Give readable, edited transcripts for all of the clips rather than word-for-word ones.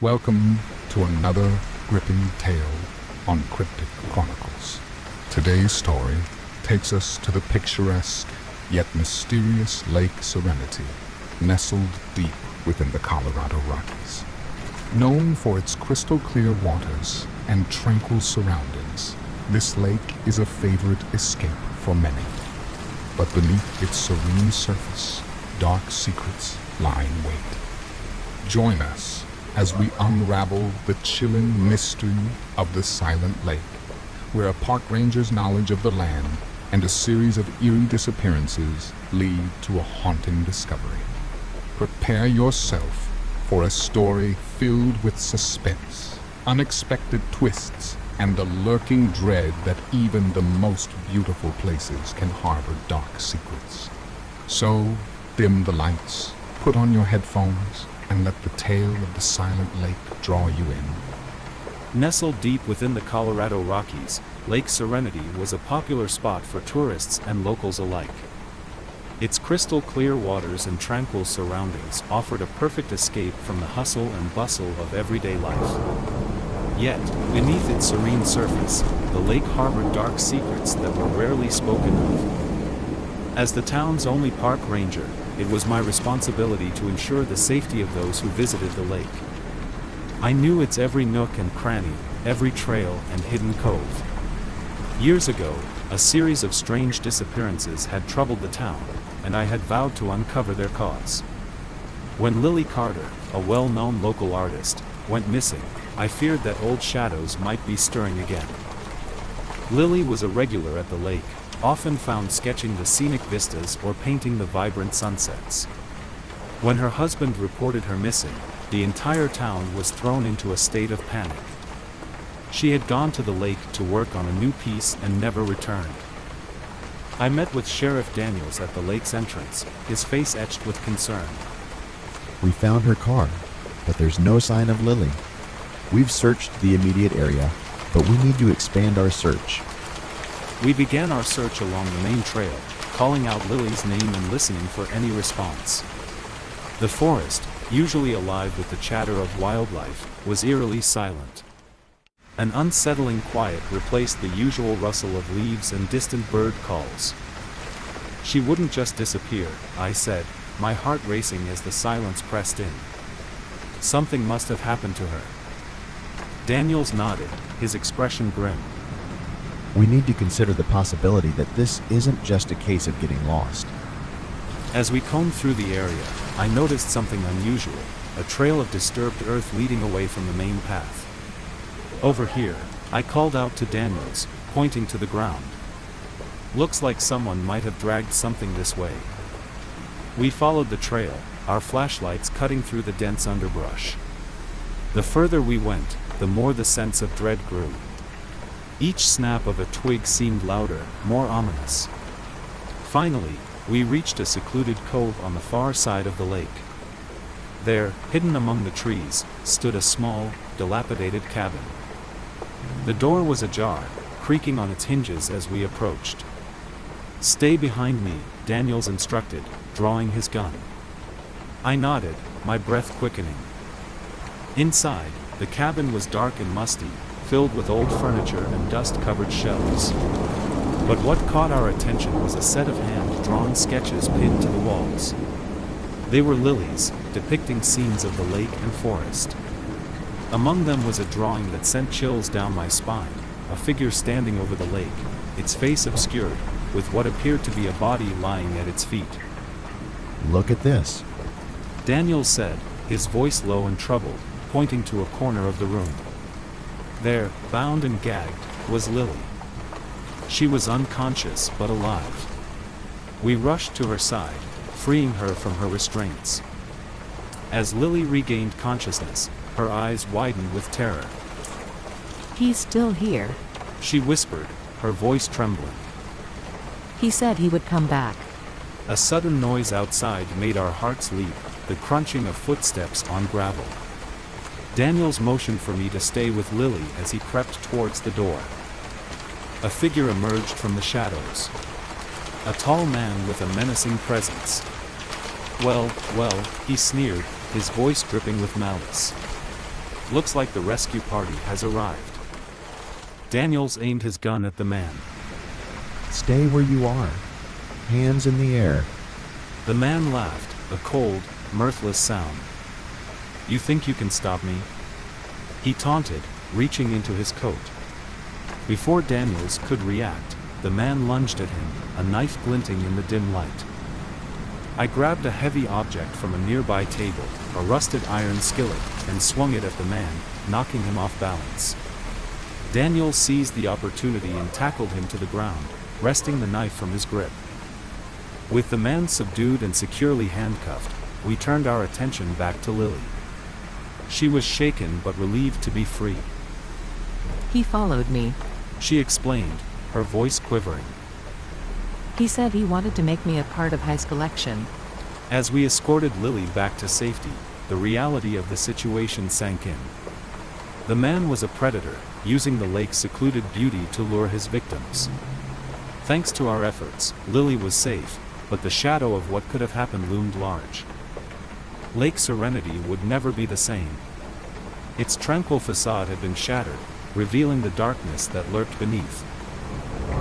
Welcome to another gripping tale on Cryptic Chronicles. Today's story takes us to the picturesque yet mysterious Lake Serenity, nestled deep within the Colorado Rockies. Known for its crystal clear waters and tranquil surroundings, this lake is a favorite escape for many. But beneath its serene surface, dark secrets lie in wait. Join us as we unravel the chilling mystery of the silent lake, where a park ranger's knowledge of the land and a series of eerie disappearances lead to a haunting discovery. Prepare yourself for a story filled with suspense, unexpected twists, and the lurking dread that even the most beautiful places can harbor dark secrets. So, dim the lights, put on your headphones, and let the tale of the silent lake draw you in. Nestled deep within the Colorado Rockies, Lake Serenity was a popular spot for tourists and locals alike. Its crystal clear waters and tranquil surroundings offered a perfect escape from the hustle and bustle of everyday life. Yet, beneath its serene surface, the lake harbored dark secrets that were rarely spoken of. As the town's only park ranger, it was my responsibility to ensure the safety of those who visited the lake. I knew its every nook and cranny, every trail and hidden cove. Years ago, a series of strange disappearances had troubled the town, and I had vowed to uncover their cause. When Lily Carter, a well-known local artist, went missing, I feared that old shadows might be stirring again. Lily was a regular at the lake, often found sketching the scenic vistas or painting the vibrant sunsets. When her husband reported her missing, the entire town was thrown into a state of panic. She had gone to the lake to work on a new piece and never returned. I met with Sheriff Daniels at the lake's entrance, his face etched with concern. We found her car, but there's no sign of Lily. We've searched the immediate area, but we need to expand our search. We began our search along the main trail, calling out Lily's name and listening for any response. The forest, usually alive with the chatter of wildlife, was eerily silent. An unsettling quiet replaced the usual rustle of leaves and distant bird calls. She wouldn't just disappear, I said, my heart racing as the silence pressed in. Something must have happened to her. Daniels nodded, his expression grim. We need to consider the possibility that this isn't just a case of getting lost. As we combed through the area, I noticed something unusual, a trail of disturbed earth leading away from the main path. Over here, I called out to Daniels, pointing to the ground. Looks like someone might have dragged something this way. We followed the trail, our flashlights cutting through the dense underbrush. The further we went, the more the sense of dread grew. Each snap of a twig seemed louder, more ominous. Finally, we reached a secluded cove on the far side of the lake. There, hidden among the trees, stood a small, dilapidated cabin. The door was ajar, creaking on its hinges as we approached. "Stay behind me," Daniels instructed, drawing his gun. I nodded, my breath quickening. Inside, the cabin was dark and musty, filled with old furniture and dust-covered shelves. But what caught our attention was a set of hand-drawn sketches pinned to the walls. They were Lily's, depicting scenes of the lake and forest. Among them was a drawing that sent chills down my spine, a figure standing over the lake, its face obscured, with what appeared to be a body lying at its feet. Look at this, Daniel said, his voice low and troubled, pointing to a corner of the room. There, bound and gagged, was Lily. She was unconscious but alive. We rushed to her side, freeing her from her restraints. As Lily regained consciousness, her eyes widened with terror. "He's still here," she whispered, her voice trembling. "He said he would come back." A sudden noise outside made our hearts leap, the crunching of footsteps on gravel. Daniels motioned for me to stay with Lily as he crept towards the door. A figure emerged from the shadows. A tall man with a menacing presence. Well, he sneered, his voice dripping with malice. Looks like the rescue party has arrived. Daniels aimed his gun at the man. Stay where you are. Hands in the air. The man laughed, a cold, mirthless sound. You think you can stop me? He taunted, reaching into his coat. Before Daniels could react, the man lunged at him, a knife glinting in the dim light. I grabbed a heavy object from a nearby table, a rusted iron skillet, and swung it at the man, knocking him off balance. Daniels seized the opportunity and tackled him to the ground, wresting the knife from his grip. With the man subdued and securely handcuffed, we turned our attention back to Lily. She was shaken but relieved to be free. He followed me. She explained, her voice quivering. He said he wanted to make me a part of his collection. As we escorted Lily back to safety, the reality of the situation sank in. The man was a predator, using the lake's secluded beauty to lure his victims. Thanks to our efforts, Lily was safe, but the shadow of what could have happened loomed large. Lake Serenity would never be the same. Its tranquil facade had been shattered, revealing the darkness that lurked beneath.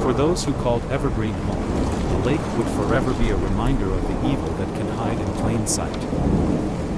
For those who called Evergreen home, the lake would forever be a reminder of the evil that can hide in plain sight.